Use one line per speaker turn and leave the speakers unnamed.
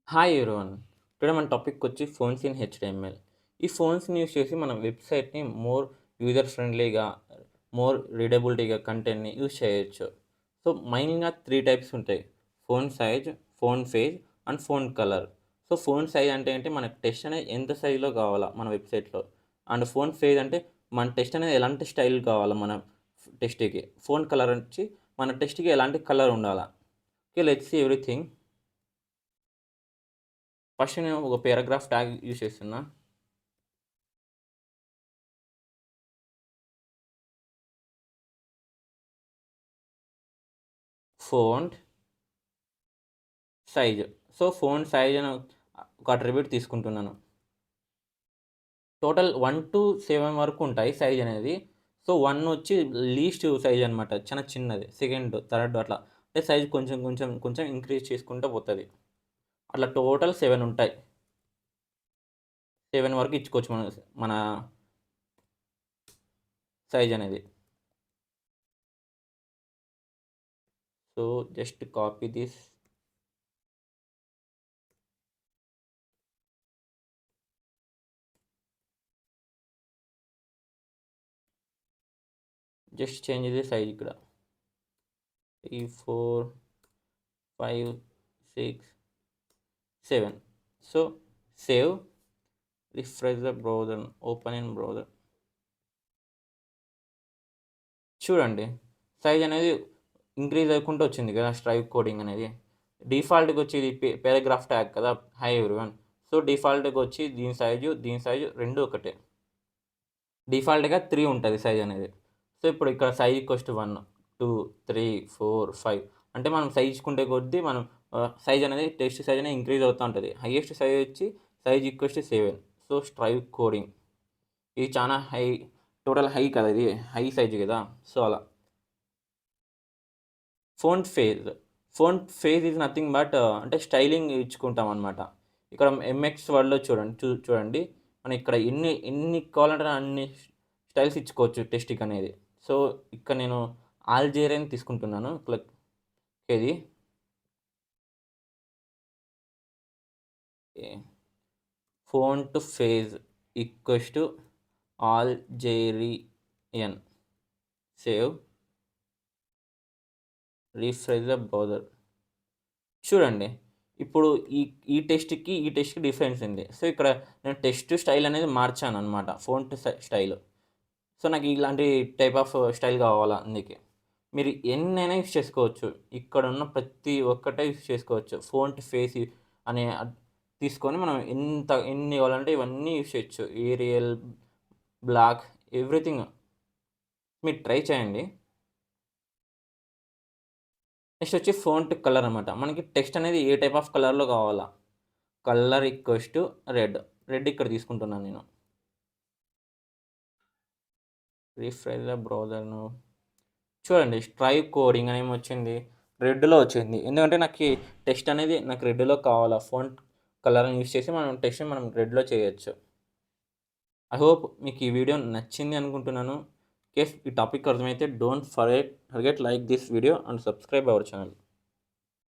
Hi everyone. Today మన topic వచ్చి phones in HTML. ఈ ఫోన్స్‌ని యూజ్ చేసి మనం వెబ్‌సైట్‌ని మోర్ యూజర్ ఫ్రెండ్లీగా, మోర్ రీడబిలిటీగా కంటెంట్‌ని యూజ్ చేయొచ్చు. సో, మెయిన్‌గా 3 టైప్స్ ఉంటాయి. Phone size, phone phase and phone colour. So, font size అంటే ఏంటి మనకు టెక్స్ట్ అనేది ఎంత సైజ్‌లో కావాలా మన వెబ్‌సైట్‌లో. అండ్ ఫోన్ ఫేజ్ అంటే మన టెక్స్ట్ అనేది ఎలాంటి స్టైల్ కావాలా మన టెక్స్ట్‌కి. ఫోన్ కలర్ వచ్చి మన టెక్స్ట్‌కి ఎలాంటి కలర్ ఉండాలా. Okay. Let's see everything. First నేను ఒక పారాగ్రాఫ్ ట్యాగ్ యూజ్ చేస్తున్నా. Font size. So, font size అని ఒక అట్రిబ్యూట్ తీసుకుంటున్నాను. టోటల్ 1-7 వరకు ఉంటాయి సైజ్ అనేది. సో, 1 వచ్చి లీస్ట్ సైజ్ అనమాట. చాలా చిన్నది. సెకండ్, థర్డ్ అట్లా. అంటే సైజ్ కొంచెం, కొంచెం, కొంచెం ఇంక్రీజ్ చేసుకుంటూ పోతది. అట్లా టోటల్ 7 ఉంటాయి. 7 వరకు ఇచ్చుకోవచ్చు మన మన సైజ్ అనేది. So, just copy this. Just change the size ఇక్కడ. 3, 4, 5, 6, 7. So, save, refresh the browser, open in browser. చూడండి. సైజ్ అనేది ఇంక్రీజ్ అవ్వుకుంటూ వచ్చింది కదా! స్ట్రైక్ కోడింగ్ అనేది. డిఫాల్ట్‌గా వచ్చి ఇది పారాగ్రాఫ్ ట్యాగ్ కదా! Hi everyone. సో, డిఫాల్ట్‌గా వచ్చి దీని సైజు 2 ఒకటే. డిఫాల్ట్‌గా 3 ఉంటది సైజ్ అనేది. సో, ఇప్పుడు ఇక్కడ సైజ్ ఈక్వల్స్ టు 1, 2, 3, 4, 5 అంటే మనం సైజ్ ఇచ్చుకుంటే కొద్దీ మనం సైజ్ అనేది టెక్స్ట్ సైజ్ అనేది ఇంక్రీజ్ అవుతా ఉంటది. హైయెస్ట్ సైజ్ వచ్చి size equals to 7. So, strike coding. ఇది చానా టోటల్ హై కదా! ఇది. హై సైజ్ కదా! సో, అలా. Font phase. Font phase is nothing but అంటే స్టైలింగ్ ఇచ్చుకుంటామనమాట. ఇక్కడ ఎంఎక్స్ వర్డ్‌లో చూడండి. మనం ఇక్కడ ఎన్ని కావాలంటే అన్ని స్టైల్స్ ఇచ్చుకోవచ్చు టెక్స్ట్‌కి అనేది. సో, ఇక్కడ నేను ఆల్జీరియన్ తీసుకుంటున్నాను. ఇది. Okay. Font face equals to Algerian. Save. Refresh the browser. చూడండి. ఇప్పుడు ఈ ఈ టెక్స్ట్‌కి డిఫరెన్స్ ఉంది. సో, ఇక్కడ నేను టెక్స్ట్ స్టైల్ అనేది మార్చాననమాట. Font style. సో, నాకు ఇలాంటి టైప్ ఆఫ్ స్టైల్ కావాలా అందుకే. మీరు ఎన్నైనా యూజ్ చేసుకోవచ్చు. ఇక్కడున్న ప్రతి ఒక్కటే యూజ్ చేసుకోవచ్చు. ఫోంట్ ఫేస్ అనే తీసుకొని మనం ఎన్ని కావాలంటే ఇవన్నీ యూజ్ చేయొచ్చు. Arial, black everything. మీరు ట్రై చేయండి. నెక్స్ట్ వచ్చి ఫోంట్ కలర్ అనమాట. మనకి టెక్స్ట్ అనేది ఏ టైప్ ఆఫ్ కలర్‌లో కావాలా. Colour equals to red. Red ఇక్కడ తీసుకుంటున్నాను నేను. రిఫ్రెష్ ద బ్రౌజర్‌ను. చూడండి స్ట్రైక్ కోడింగ్ అని ఏమొచ్చింది. రెడ్‌లో వచ్చింది. ఎందుకంటే టెక్స్ట్ అనేది నాకు రెడ్‌లో కావాలా. ఫాంట్ కలర్‌ని యూజ్ చేసి మనం టెక్స్ట్‌ని మనం రెడ్‌లో చేయొచ్చు. ఐ హోప్ మీకు ఈ వీడియో నచ్చింది అనుకుంటున్నాను. కేస్ ఈ టాపిక్ అర్థమైతే don't forget like this video and subscribe our channel.